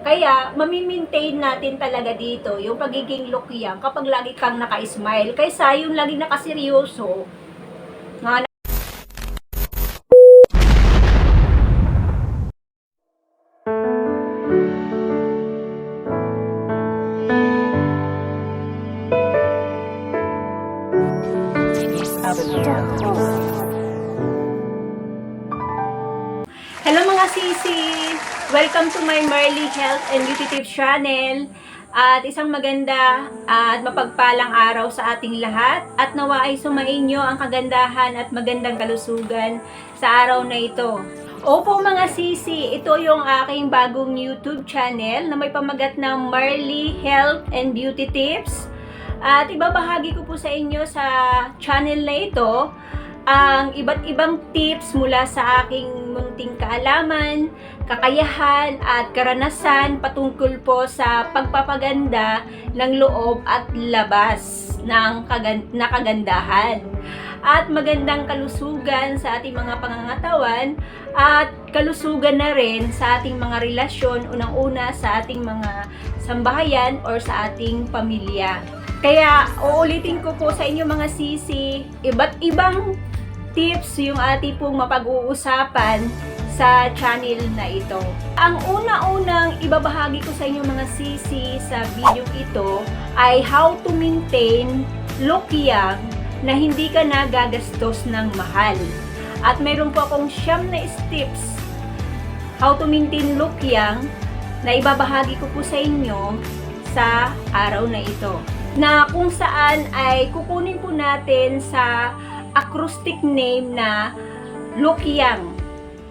Kaya, mamimaintain natin talaga dito yung pagiging lukyang kapag lagi kang naka-smile. Kaysa yung lagi nakaseryoso, nga Hello mga sisi! Welcome to my Marley Health and Beauty Tips channel. At isang maganda at mapagpalang araw sa ating lahat. At nawa ay sumainyo ang kagandahan at magandang kalusugan sa araw na ito. Opo mga sisi, ito yung aking bagong YouTube channel na may pamagat ng Marley Health and Beauty Tips. At ibabahagi ko po sa inyo sa channel na ito ang iba't ibang tips mula sa aking munting kaalaman, kakayahan at karanasan patungkol po sa pagpapaganda ng loob at labas ng kagandahan at magandang kalusugan sa ating mga pangangatawan at kalusugan na rin sa ating mga relasyon, unang-una sa ating mga sambahayan or sa ating pamilya. Kaya uulitin ko po sa inyo mga sisi, iba't ibang tips yung ating pong mapag-uusapan sa channel na ito. Ang una-unang ibabahagi ko sa inyo mga sisi sa video ito ay how to maintain look young na hindi ka nagagastos ng mahal. At mayroon po akong 9 na tips how to maintain look young na ibabahagi ko po sa inyo sa araw na ito, na kung saan ay kukunin po natin sa acrostic name na Lukyang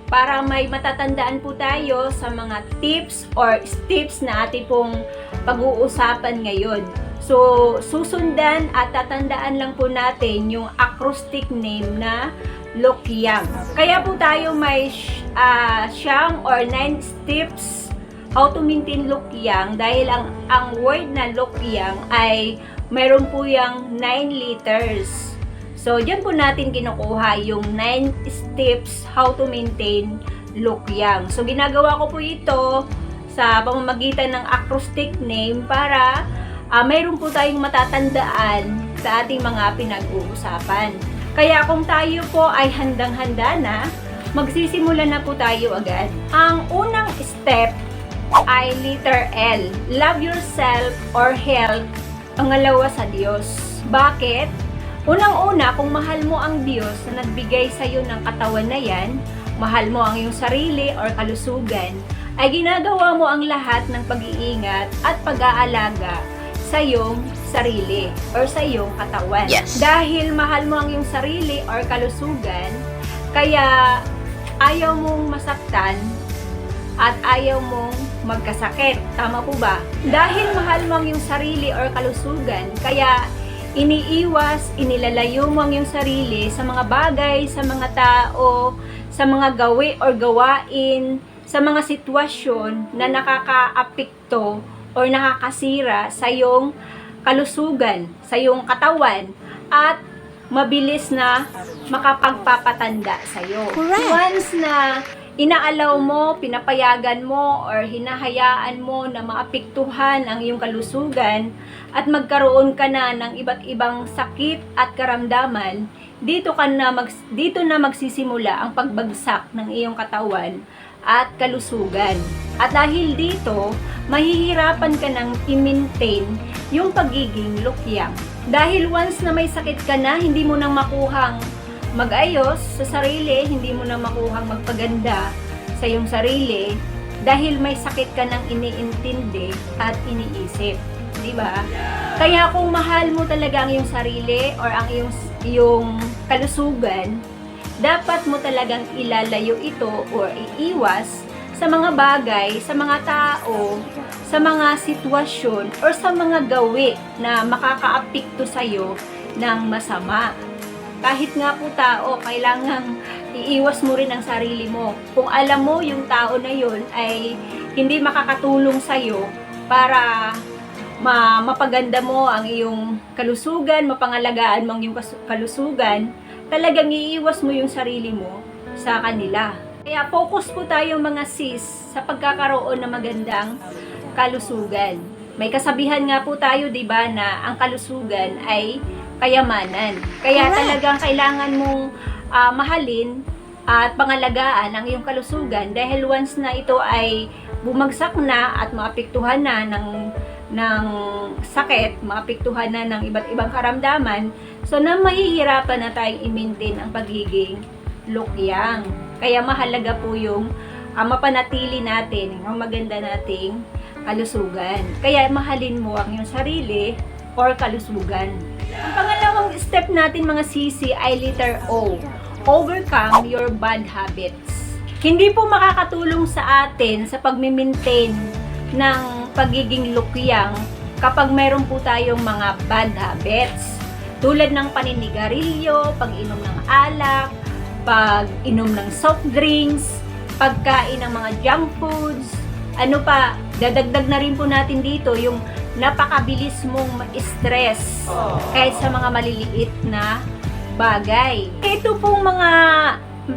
para may matatandaan po tayo sa mga tips or steps na ating pong pag-uusapan ngayon. So, susundan at tatandaan lang po natin yung acrostic name na Lukyang. Kaya po tayo may 9 or 9 steps how to maintain Lukyang dahil ang word na Lukyang ay mayroon po yung 9 letters. So, dyan po natin kinukuha yung 9 steps how to maintain Lukyang. So, ginagawa ko po ito sa pamamagitan ng acrostic name para mayroon po tayong matatandaan sa ating mga pinag-uusapan. Kaya kung tayo po ay handang-handa na, magsisimula na po tayo agad. Ang unang step ay letter L. Love yourself or health. Pangalawa sa Diyos. Bakit? Unang-una, kung mahal mo ang Diyos na nagbigay sa iyo ng katawan na yan, mahal mo ang iyong sarili or kalusugan, ay ginagawa mo ang lahat ng pag-iingat at pag-aalaga sa iyong sarili or sa iyong katawan. Yes. Dahil mahal mo ang iyong sarili or kalusugan, kaya ayaw mong masaktan at ayaw mong magkasakit. Tama po ba? Dahil mahal mo ang iyong sarili or kalusugan, kaya iniiwas, inilalayo mo ang iyong sarili sa mga bagay, sa mga tao, sa mga gawi or gawain, sa mga sitwasyon na nakakaapekto or nakakasira sa iyong kalusugan, sa iyong katawan, at mabilis na makapagpapatanda sa iyo. Correct. Once na inaalaw mo, pinapayagan mo, or hinahayaan mo na maapektuhan ang iyong kalusugan at magkaroon ka na ng iba't ibang sakit at karamdaman, dito na magsisimula ang pagbagsak ng iyong katawan at kalusugan. At dahil dito, mahihirapan ka nang i-maintain yung pagiging lukyang. Dahil once na may sakit ka na, hindi mo nang makuhang mag-ayos sa sarili, hindi mo na makuhang magpaganda sa iyong sarili dahil may sakit ka nang iniintindi at iniisip, di ba? Kaya kung mahal mo talaga ang iyong sarili or ang iyong kalusugan, dapat mo talagang ilalayo ito or iiwas sa mga bagay, sa mga tao, sa mga sitwasyon or sa mga gawi na makakaapekto sa iyo ng masama. Kahit nga po tao, kailangang iiwas mo rin ang sarili mo. Kung alam mo yung tao na yun ay hindi makakatulong sa'yo para mapaganda mo ang iyong kalusugan, mapangalagaan mo ang iyong kalusugan, talagang iiwas mo yung sarili mo sa kanila. Kaya focus po tayo mga sis sa pagkakaroon ng magandang kalusugan. May kasabihan nga po tayo, 'di ba, na ang kalusugan ay kayamanan. Kaya talagang kailangan mong mahalin at pangalagaan ang iyong kalusugan dahil once na ito ay bumagsak na at maapektuhan na ng sakit, maapektuhan na ng iba't ibang karamdaman, so na mahihirapan na tayong i-maintain ang pagiging lukyang. Kaya mahalaga po yung mapanatili natin ang maganda nating kalusugan. Kaya mahalin mo ang iyong sarili or kalusugan. Ang pangalawang step natin mga sisi ay letter O. Overcome your bad habits. Hindi po makakatulong sa atin sa pag-maintain ng pagiging lukyang kapag mayroon po tayong mga bad habits. Tulad ng paninigarilyo, pag-inom ng alak, pag-inom ng soft drinks, pagkain ng mga junk foods, ano pa, dadagdag na rin po natin dito yung napakabilis mong ma-stress kahit sa mga maliliit na bagay. Ito pong mga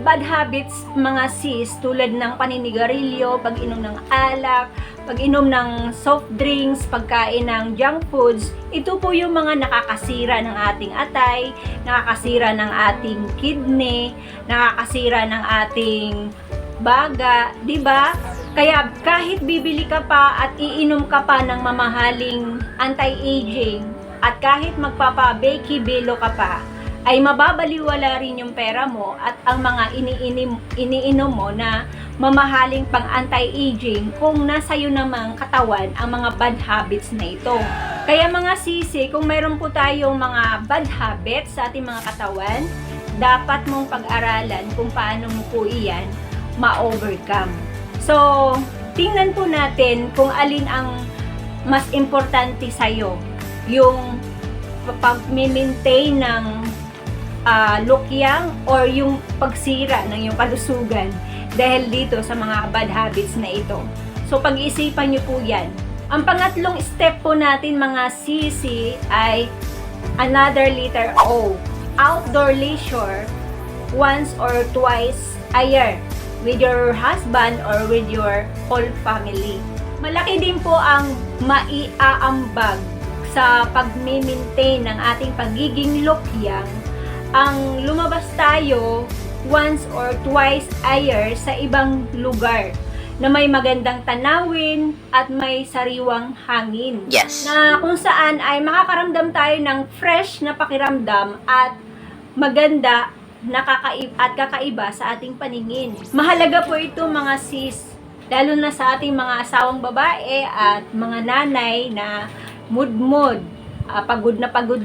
bad habits, mga sis, tulad ng paninigarilyo, pag-inom ng alak, pag-inom ng soft drinks, pagkain ng junk foods, ito po yung mga nakakasira ng ating atay, nakakasira ng ating kidney, nakakasira ng ating baga, 'di ba? Kaya kahit bibili ka pa at iinom ka pa ng mamahaling anti-aging at kahit magpapa-Bakey Belo ka pa, ay mababaliwala rin yung pera mo at ang mga iniinom mo na mamahaling pang anti-aging kung nasa iyo namang katawan ang mga bad habits na ito. Kaya mga sisi, kung mayroon po tayong mga bad habits sa ating mga katawan, dapat mong pag-aralan kung paano mo po iyan ma-overcome. So, tingnan po natin kung alin ang mas importante sa'yo. Yung pag-maintain ng lukyang or yung pagsira ng iyong kalusugan dahil dito sa mga bad habits na ito. So, pag-iisipan nyo po yan. Ang pangatlong step po natin mga sisi ay another letter O. Outdoor leisure once or twice a year with your husband or with your whole family. Malaki din po ang maiaambag sa pag-maintain ng ating pagiging lukyang ang lumabas tayo once or twice a year sa ibang lugar na may magandang tanawin at may sariwang hangin. Yes. Na kung saan ay makakaramdam tayo ng fresh na pakiramdam at maganda at kakaiba sa ating paningin. Mahalaga po ito mga sis, lalo na sa ating mga asawang babae at mga nanay na mood, pagod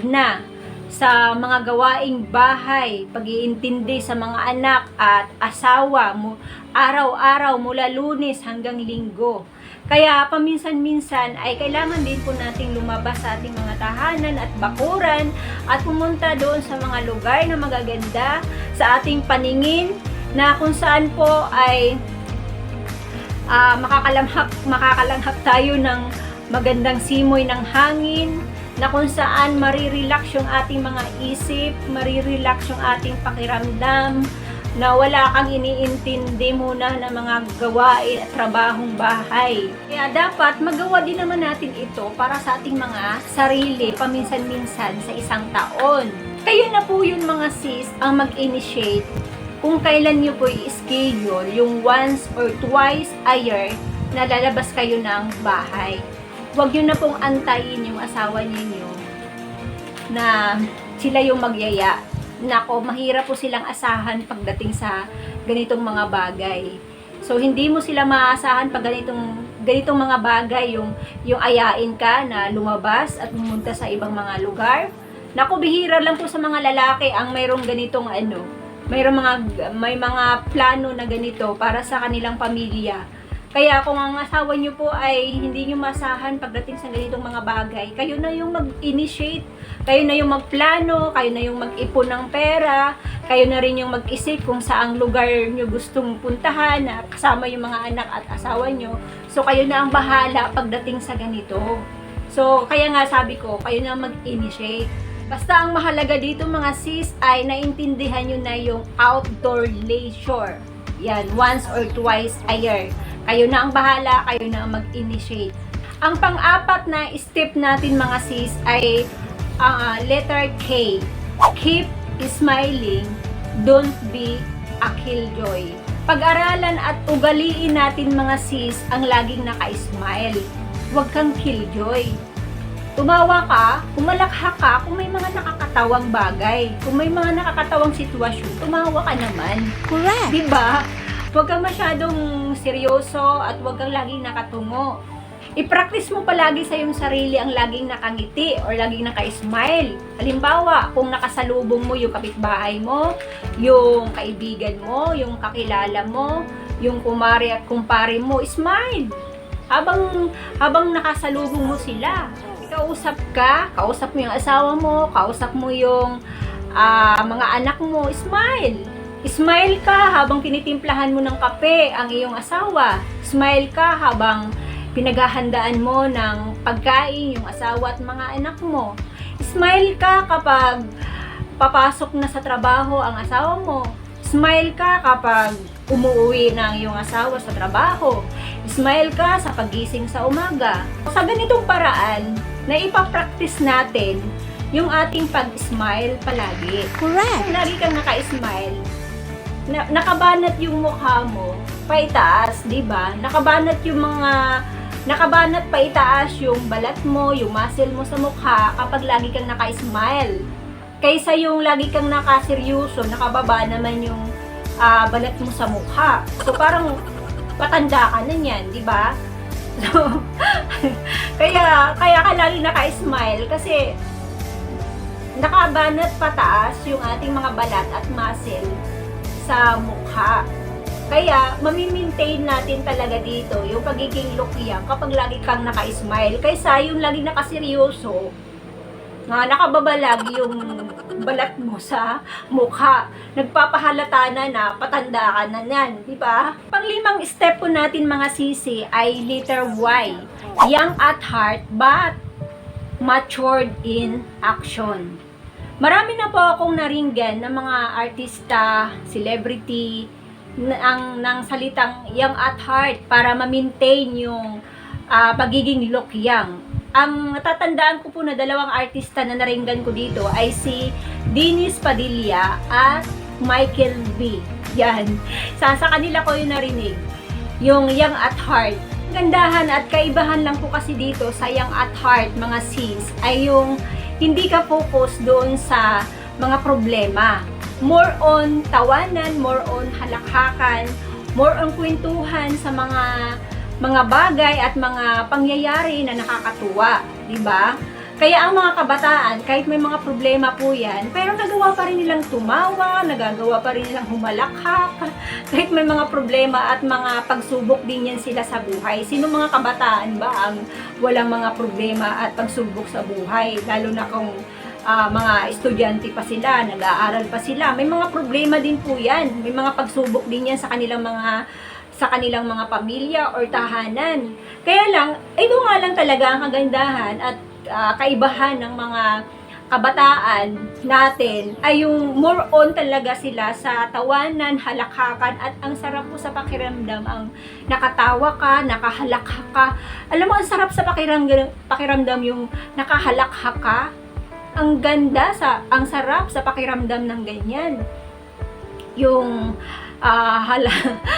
na sa mga gawaing bahay, pag-iintindi sa mga anak at asawa mo araw-araw mula Lunes hanggang Linggo. Kaya paminsan-minsan ay kailangan din po nating lumabas sa ating mga tahanan at bakuran at pumunta doon sa mga lugar na magaganda sa ating paningin na kung saan po ay makakalanghap tayo ng magandang simoy ng hangin, na kung saan marirelax yung ating mga isip, marirelax yung ating pakiramdam, na wala kang iniintindi muna ng mga gawain at trabahong bahay. Kaya dapat magawa din naman natin ito para sa ating mga sarili paminsan-minsan sa isang taon. Kayo na po yun mga sis ang mag-initiate kung kailan nyo po i-schedule yung once or twice a year na lalabas kayo ng bahay. Huwag nyo na pong antayin yung asawa ninyo na sila yung magyaya. Nako, mahirap po silang asahan pagdating sa ganitong mga bagay. So, hindi mo sila maasahan pag ganitong mga bagay, yung ayain ka na lumabas at pumunta sa ibang mga lugar. Nako, bihira lang po sa mga lalaki ang mayroong ganitong may mga plano na ganito para sa kanilang pamilya. Kaya kung ang asawa nyo po ay hindi nyo masahan pagdating sa ganitong mga bagay, kayo na yung mag-initiate, kayo na yung magplano, kayo na yung mag-ipon ng pera, kayo na rin yung mag-isip kung saang lugar nyo gustong puntahan na kasama yung mga anak at asawa nyo. So kayo na ang bahala pagdating sa ganito. So kaya nga sabi ko, kayo na mag-initiate. Basta ang mahalaga dito mga sis ay naintindihan nyo na yung outdoor leisure. Yan, once or twice a year. Kayo na ang bahala, kayo na ang mag-initiate. Ang pang-apat na step natin mga sis ay letter K. Keep smiling, don't be a killjoy. Pag-aralan at ugaliin natin mga sis ang laging naka-smile. Huwag kang killjoy. Tumawa ka, umalakha ka kung may mga nakakatawang bagay. Kung may mga nakakatawang sitwasyon, tumawa ka naman. Correct. Diba? Huwag kang masyadong seryoso at huwag kang laging nakatungo. I-practice mo palagi sa iyong sarili ang laging nakangiti or laging naka-smile. Halimbawa, kung nakasalubong mo yung kapitbahay mo, yung kaibigan mo, yung kakilala mo, yung kumari at kumpare mo, smile. Habang nakasalubong mo sila, kausap ka, kausap mo yung asawa mo, kausap mo yung mga anak mo, smile. Smile ka habang tinitimplahan mo ng kape ang iyong asawa. Smile ka habang pinaghahandaan mo ng pagkain yung asawa at mga anak mo. Smile ka kapag papasok na sa trabaho ang asawa mo. Smile ka kapag umuwi na ang iyong asawa sa trabaho. Smile ka sa pagising sa umaga. Sa ganitong paraan, na ipapractice natin yung ating pag-smile palagi. Correct. Kung lagi kang naka-smile, nakabanat yung mukha mo, paitaas, di ba? Nakabanat paitaas yung balat mo, yung muscle mo sa mukha kapag lagi kang naka-smile. Kaysa yung lagi kang nakaseryoso, nakababa naman yung balat mo sa mukha. So parang patanda ka na niyan, di ba? So, kaya ka lagi naka-smile kasi nakabanat pataas yung ating mga balat at muscle sa mukha. Kaya, mamimaintain natin talaga dito yung pagiging lukyang kapag lagi kang naka-smile. Kaysa yung lagi nakaseryoso, nakababa lagi yung balat mo sa mukha. Nagpapahalata na patanda ka na yan, di ba? Panglimang step po natin mga sisi ay letter Y. Young at heart but matured in action. Marami na po akong naringgan ng mga artista, celebrity, ng salitang young at heart para ma-maintain yung pagiging lukyang. Ang natatandaan ko po na dalawang artista na naringgan ko dito ay si Dennis Padilla at Michael V. Yan. Sa kanila ko yung narinig. Yung young at heart. Gandahan at kaibahan lang po kasi dito sa young at heart, mga sis, ay yung hindi ka focus doon sa mga problema. More on tawanan, more on halakhakan, more on kwentuhan sa mga bagay at mga pangyayari na nakakatuwa, di ba? Kaya ang mga kabataan, kahit may mga problema po yan, pero nagawa pa rin nilang tumawa, nagagawa pa rin nilang humalakhak, kahit may mga problema at mga pagsubok din yan sila sa buhay. Sino mga kabataan ba ang walang mga problema at pagsubok sa buhay? Lalo na kung mga estudyante pa sila, nag-aaral pa sila, may mga problema din po yan. May mga pagsubok din yan sa kanilang mga pamilya or tahanan. Kaya lang, ito nga lang talaga ang kagandahan at kaibahan ng mga kabataan natin ay yung more on talaga sila sa tawanan, halakhakan at ang sarap po sa pakiramdam ang nakatawa ka, nakahalakha ka. Alam mo, ang sarap sa pakiramdam yung nakahalakha ka. Ang ganda, ang sarap sa pakiramdam ng ganyan. Yung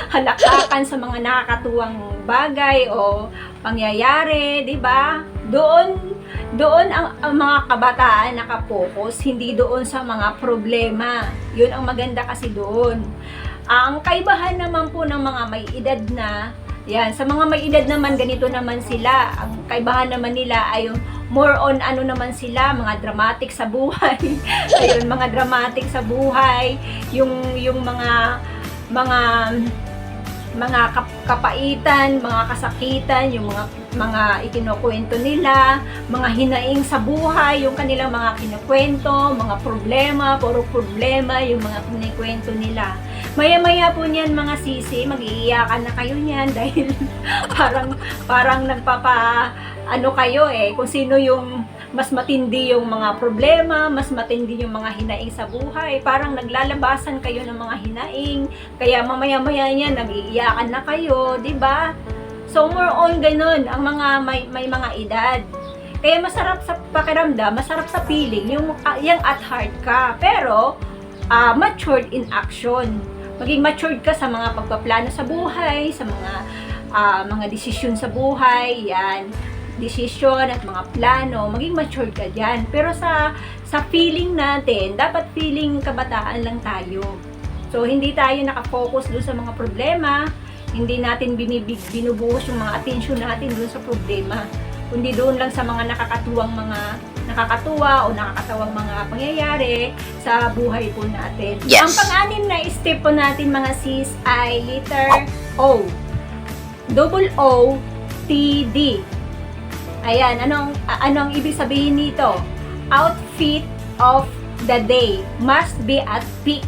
halakhakan sa mga nakakatuwang bagay o pangyayari, di ba? Doon ang mga kabataan nakapokus, hindi doon sa mga problema. Yun ang maganda kasi doon. Ang kaibahan naman po ng mga may edad na, yan, sa mga may edad naman, ganito naman sila. Ang kaibahan naman nila ay yung more on ano naman sila, mga dramatic sa buhay. Ayun, mga dramatic sa buhay, yung mga kapaitan, mga kasakitan, yung mga ikinukwento nila, mga hinaing sa buhay, yung kanilang mga kinukwento, mga problema, puro problema, yung mga kinikwento nila. Maya-maya po niyan mga sisi, mag-iiyakan na kayo niyan dahil parang kayo kung sino yung mas matindi yung mga problema, mas matindi yung mga hinaing sa buhay. Parang naglalabasan kayo ng mga hinaing, kaya mamaya-maya niya nag-iiyakan na kayo, di ba? So more on ganun ang mga may mga edad. Kaya masarap sa pakiramdam, masarap sa feeling yung at heart ka, pero matured in action. Maging matured ka sa mga pagpaplano sa buhay, sa mga desisyon sa buhay, yan, desisyon at mga plano, maging matured ka dyan. Pero sa feeling natin, dapat feeling kabataan lang tayo. So, hindi tayo nakafocus doon sa mga problema, hindi natin binubuhos yung mga attention natin doon sa problema, kundi doon lang sa mga nakakatuwa o nakakatawang mga pangyayari sa buhay po natin. Yes. Ang pang-anim na step po natin mga sis ay letter O. Double O, T, D. Ayan, anong ibig sabihin nito? Outfit of the day must be at peak.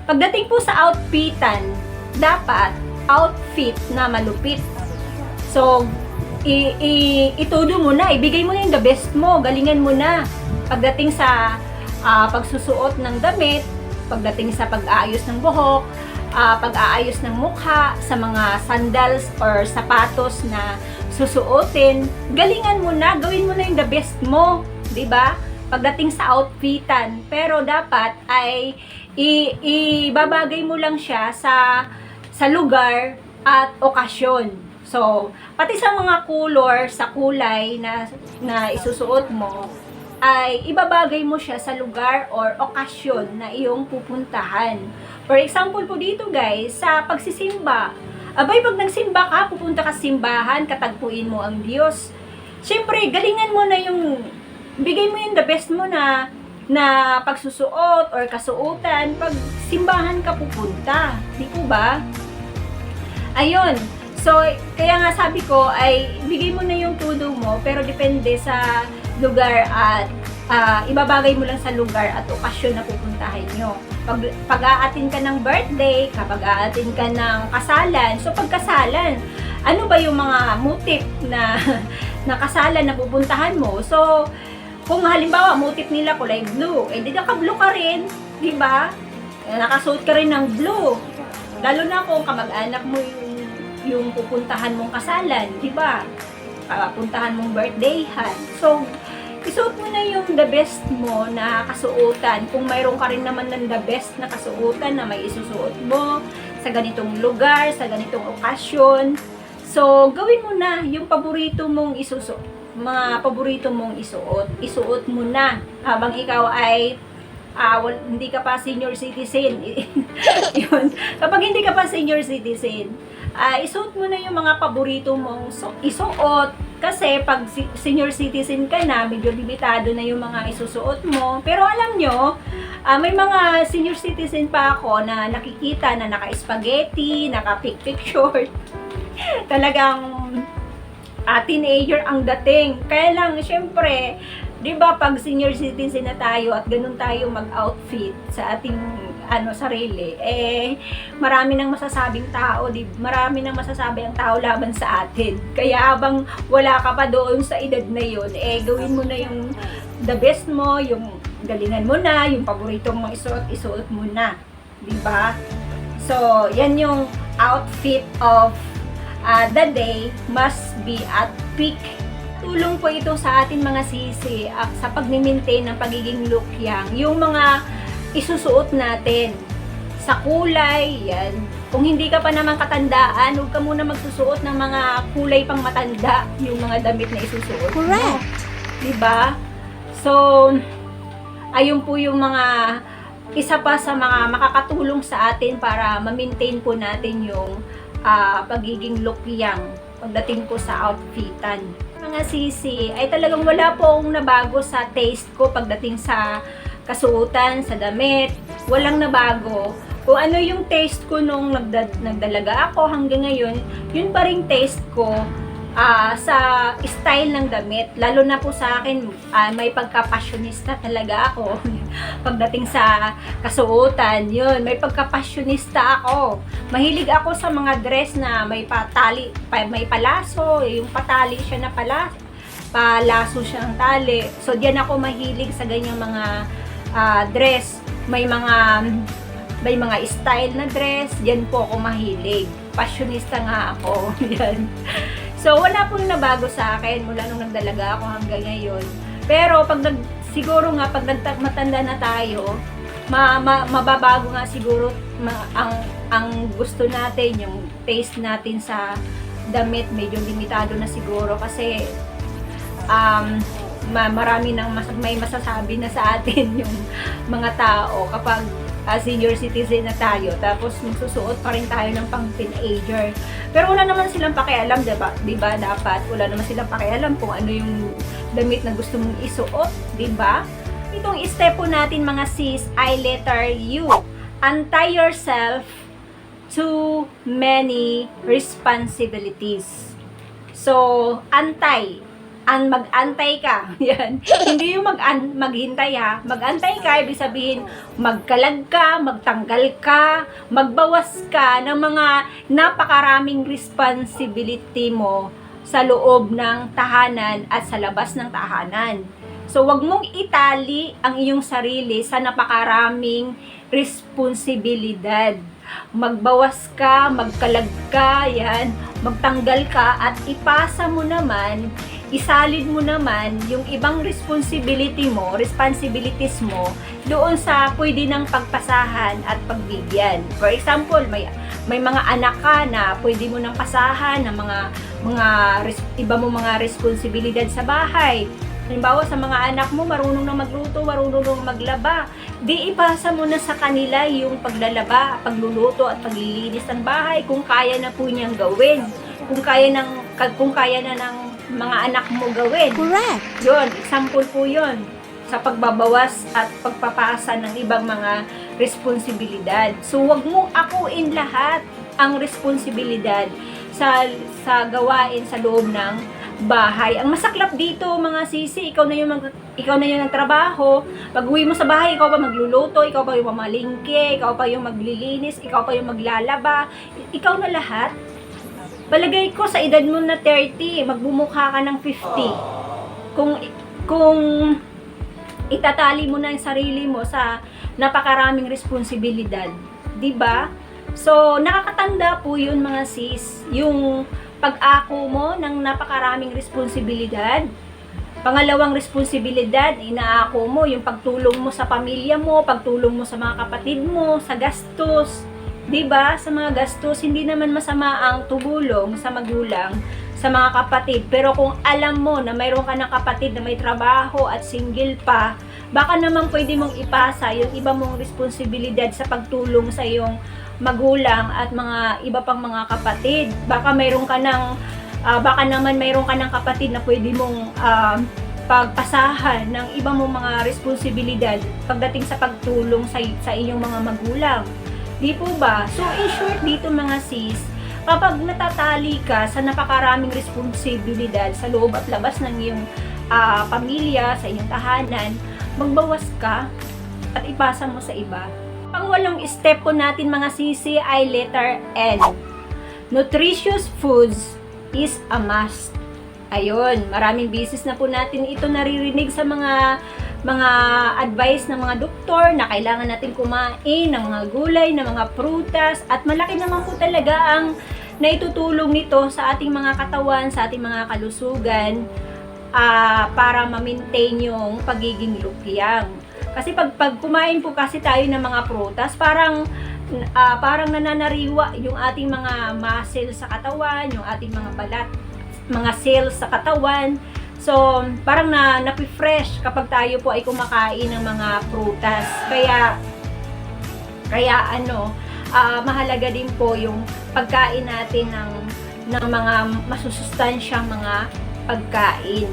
Pagdating po sa outfitan, dapat outfit na malupit. So, itudo mo na, ibigay mo na yung the best mo, galingan mo na. Pagdating sa pagsusuot ng damit, pagdating sa pag-aayos ng buhok, pag-aayos ng mukha, sa mga sandals or sapatos na susuotin, galingan mo na, gawin mo na yung the best mo, 'di ba? Pagdating sa outfitan, pero dapat ay ibabagay mo lang siya sa lugar at okasyon. So, pati sa mga color, sa kulay na isusuot mo, ay ibabagay mo siya sa lugar or okasyon na iyong pupuntahan. For example po dito guys, sa pagsisimba, abay pag nagsimba ka, pupunta ka sa simbahan, katagpuin mo ang Diyos. Siyempre, galingan mo na bigay mo yung the best mo na pagsusuot or kasuotan pag simbahan ka pupunta. Di po ba? Ayun. So, kaya nga sabi ko ay bigay mo na yung todo mo, pero depende sa lugar at ibabagay mo lang sa lugar at okasyon na pupuntahan nyo. Pag aatin ka ng birthday, kapag aatin ka ng kasalan, so pagkasalan, ano ba yung mga motif na kasalan na pupuntahan mo? So, kung halimbawa motif nila kulay blue, di naka-blue ka rin, di ba? Nakasuot ka rin ng blue. Lalo na kung kamag-anak mo yung pupuntahan mong kasalan, di ba? Puntahan mong birthdayhan. So, isuot mo na yung the best mo na kasuotan. Kung mayroon ka rin naman ng the best na kasuotan na may isusuot mo sa ganitong lugar, sa ganitong okasyon. So, gawin mo na yung paborito mong isusuot. Mga paborito mong isuot mo na habang ikaw ay hindi ka pa senior citizen. Yun. Kapag hindi ka pa senior citizen, isuot mo na yung mga paborito mong isuot. Kasi pag senior citizen ka na, medyo limitado na yung mga isusuot mo. Pero alam nyo, may mga senior citizen pa ako na nakikita na naka-spaghetti, naka-picture. Talagang teenager ang dating. Kaya lang, syempre, di ba pag senior citizen na tayo at ganun tayo mag-outfit sa ating sarili, marami nang masasabing tao, marami nang masasabi ang tao laban sa atin. Kaya habang wala ka pa doon sa edad na yun, gawin mo na yung the best mo, yung galingan mo na, yung paborito mong isuot mo na. Di ba? So, yan yung outfit of the day must be at peak. Tulong po ito sa atin mga sisi sa pag-maintain ng pagiging look young. Yung mga isusuot natin sa kulay, yan. Kung hindi ka pa naman katandaan, huwag ka muna magsusuot ng mga kulay pang matanda, yung mga damit na isusuot mo. Correct. Diba? So, ayun po yung mga isa pa sa mga makakatulong sa atin para ma-maintain po natin yung pagiging look young pagdating po sa outfitan. Mga sisi, ay talagang wala pong nabago sa taste ko pagdating sa kasuotan, sa damit. Walang nabago. Kung ano yung taste ko nung nagdalaga ako hanggang ngayon, yun pa rin taste ko sa style ng damit. Lalo na po sa akin, may pagka-passionista talaga ako. Pagdating sa kasuotan, yun, may pagka-passionista ako. Mahilig ako sa mga dress na may patali, may palaso, yung patali siya na palaso siya ng tali. So, diyan ako mahilig sa ganyang mga dress. May mga style na dress, diyan po ako mahilig. Fashionista nga ako. Yan. So, wala pong nabago sa akin mula nung nagdalaga ako hanggang ngayon. Pero, siguro nga, pag matanda na tayo, mababago nga siguro ang gusto natin, yung taste natin sa damit, medyo limitado na siguro kasi marami nang may masasabi na sa atin yung mga tao kapag senior citizen na tayo, tapos magsusuot pa rin tayo ng pang teenager. Pero wala naman silang pakialam, diba? Dapat wala naman silang pakialam kung ano yung damit na gusto mong isuot, diba? Itong step po natin mga sis ay letter U. Untie yourself to many responsibilities. So, mag-antay ka. Yan. Hindi yung maghintay ha. Mag-antay ka, ibig sabihin, magkalag ka, magtanggal ka, magbawas ka ng mga napakaraming responsibility mo sa loob ng tahanan at sa labas ng tahanan. So, wag mong itali ang iyong sarili sa napakaraming responsibilidad. Magbawas ka, magkalag ka, yan, magtanggal ka, at ipasa mo naman, isalid mo naman yung ibang responsibilities mo doon sa pwede ng pagpasahan at pagbigyan. For example, may mga anak ka na pwede mo nang pasahan ng iba mo mga responsibilidad sa bahay. Halimbawa, sa mga anak mo, marunong na magluto, marunong na maglaba. Di ipasa mo na sa kanila yung paglalaba, pagluluto at paglilinis ng bahay kung kaya na po niyang gawin. Kung kaya na ng mga anak mo gawin. Correct. Yun, example po yun sa pagbabawas at pagpapasa ng ibang mga responsibilidad. So, wag mong akuin lahat ang responsibilidad sa gawain sa loob ng bahay. Ang masaklap dito mga sisi, ikaw na yung nagtrabaho. Pag-uwi mo sa bahay, ikaw pa magluluto, ikaw pa yung mamalingke, ikaw pa yung maglilinis, ikaw pa yung maglalaba, ikaw na lahat. Palagay ko sa edad mo na 30, magbumukha ka ng 50. Kung itatali mo na yung sarili mo sa napakaraming responsibilidad, 'di ba? So, nakakatanda po yun mga sis, yung pag-ako mo ng napakaraming responsibilidad. Pangalawang responsibilidad, inaako mo yung pagtulong mo sa pamilya mo, pagtulong mo sa mga kapatid mo, sa gastos. 'Di ba? Sa mga gastos, hindi naman masama ang tumulong sa magulang, sa mga kapatid. Pero kung alam mo na mayroon ka ng kapatid na may trabaho at single pa, baka naman pwede mong ipasa yung iba mong responsibilidad sa pagtulong sa iyong magulang at mga iba pang mga kapatid. Baka naman mayroon ka ng kapatid na pwede mong pagpasahan ng iba mong mga responsibilidad pagdating sa pagtulong sa iyong mga magulang. Di po ba? So, in short dito mga sis, kapag natatali ka sa napakaraming responsibilidad sa loob at labas ng iyong pamilya, sa iyong tahanan, magbawas ka at ipasa mo sa iba. Pangwalong step po natin mga sisi ay letter N. Nutritious foods is a must. Ayun, maraming beses na po natin ito naririnig sa mga advice ng mga doktor na kailangan natin kumain ng mga gulay, ng mga prutas, at malaki naman po talaga ang naitutulong nito sa ating mga katawan, sa ating mga kalusugan, para ma-maintain yung pagiging lukyang. Kasi pag kumain po kasi tayo ng mga prutas, parang nananariwa yung ating mga muscle sa katawan, yung ating mga balat, mga cells sa katawan. So, parang napi-fresh kapag tayo po ay kumakain ng mga prutas. Kaya mahalaga din po yung pagkain natin ng mga masusustansyang mga pagkain.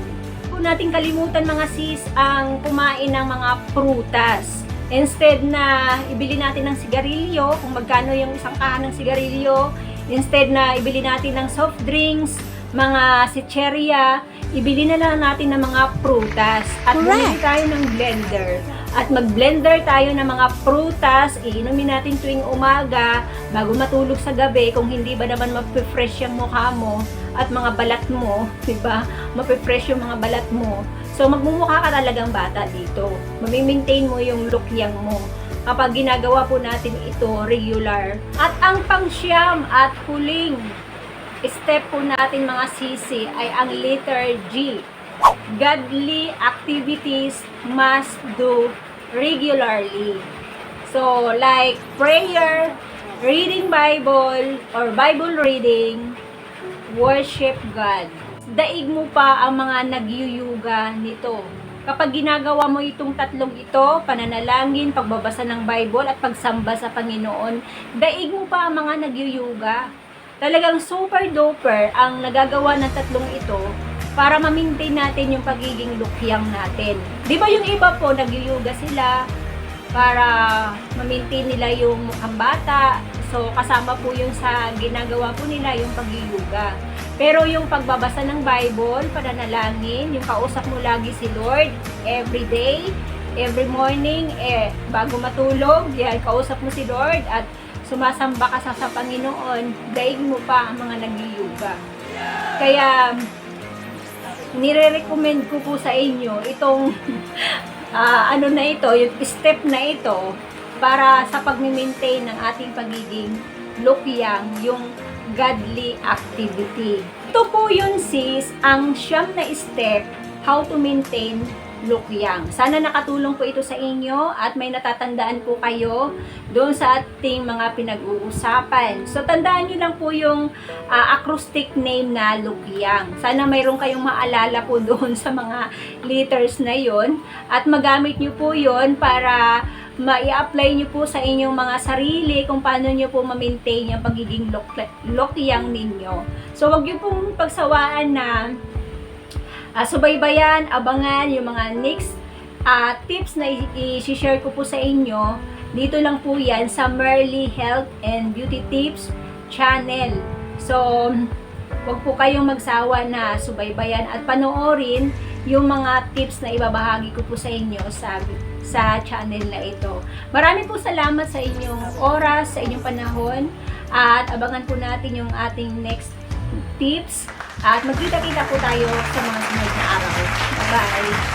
Nating kalimutan mga sis ang kumain ng mga prutas. Instead na ibili natin ng sigarilyo, kung magkano yung isang kahan ng sigarilyo, instead na ibili natin ng soft drinks, mga chicheria, ibili na lang natin ng mga prutas. At bumili tayo ng blender. At mag-blender tayo ng mga prutas, iinumin natin tuwing umaga, bago matulog sa gabi, kung hindi ba naman ma-fresh yung mukha mo, at mga balat mo, diba? Mape-fresh yung mga balat mo. So, magmumukha ka talagang bata dito. Mamimaintain mo yung look yang mo kapag ginagawa po natin ito regular. At ang pangsyam at huling step po natin mga sisi ay ang letter G. Godly activities must do regularly. So, like prayer, reading Bible, or Bible reading, worship God. Daig mo pa ang mga nagyuyuga nito. Kapag ginagawa mo itong tatlong ito, pananalangin, pagbabasa ng Bible, at pagsamba sa Panginoon, daig mo pa ang mga nagyuyuga. Talagang super duper ang nagagawa ng tatlong ito para ma-maintain natin yung pagiging lukyang natin. Di ba yung iba po, nagyuyuga sila para ma-maintain nila yung mukhang bata. So, kasama po yung sa ginagawa po nila yung pagyuyuga. Pero yung pagbabasa ng Bible, pananalangin, yung kausap mo lagi si Lord every day, every morning, bago matulog, yan, kausap mo si Lord at sumasamba ka sa Panginoon, daig mo pa ang mga nagyuyuga. Kaya, nire-recommend ko po sa inyo itong ano na ito, yung step na ito para sa pag-maintain ng ating pagiging lukyang, yung godly activity. Ito po yun sis, ang siyam na step how to maintain lukyang. Sana nakatulong po ito sa inyo at may natatandaan po kayo doon sa ating mga pinag-uusapan. So, tandaan nyo lang po yung acrostic name na lukyang. Sana mayroon kayong maalala po doon sa mga letters na yon at magamit nyo po yon para ma-i-apply nyo po sa inyong mga sarili kung paano nyo po ma-maintain yung pagiging lukyang ninyo. So, wag nyo pong pagsawaan na subaybayan, abangan yung mga next tips na i-share ko po sa inyo. Dito lang po yan sa Merly Health and Beauty Tips channel. So, wag po kayong magsawa na subaybayan at panoorin yung mga tips na ibabahagi ko po sa inyo sa channel na ito. Marami po salamat sa inyong oras, sa inyong panahon, at abangan po natin yung ating next tips at magkita-kita po tayo sa mga sunod na araw. Bye-bye!